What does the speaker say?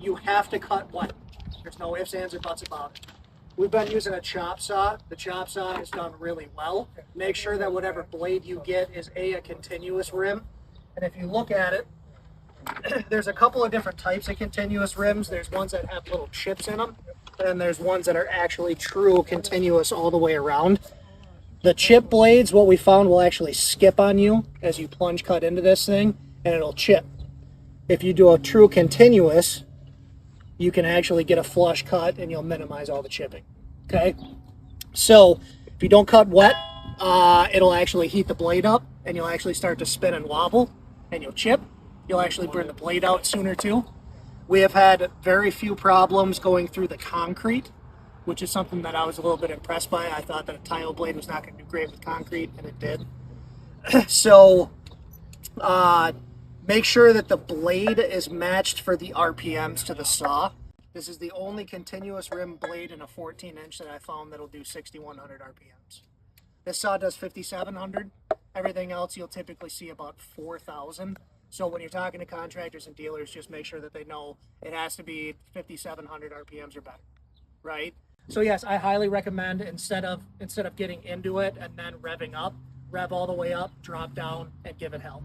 You have to cut wet. There's no ifs, ands, or buts about it. We've been using a chop saw. The chop saw has done really well. Make sure that whatever blade you get is a continuous rim. And if you look at it, there's a couple of different types of continuous rims. There's ones that have little chips in them, and there's ones that are actually true continuous all the way around. The chip blades, what we found, will actually skip on you as you plunge cut into this thing, and it'll chip. If you do a true continuous, you can actually get a flush cut and you'll minimize all the chipping. Okay, so if you don't cut wet, it'll actually heat the blade up and you'll actually start to spin and wobble and you'll chip. You'll actually burn the blade out sooner too. We have had very few problems going through the concrete, which is something that I was a little bit impressed by. I thought that a tile blade was not going to do great with concrete, and it did. So make sure that the blade is matched for the RPMs to the saw. This is the only continuous rim blade in a 14-inch that I found that'll do 6,100 RPMs. This saw does 5,700. Everything else you'll typically see about 4,000. So when you're talking to contractors and dealers, just make sure that they know it has to be 5,700 RPMs or better, right? So yes, I highly recommend instead of getting into it and then revving up, rev all the way up, drop down, and give it hell.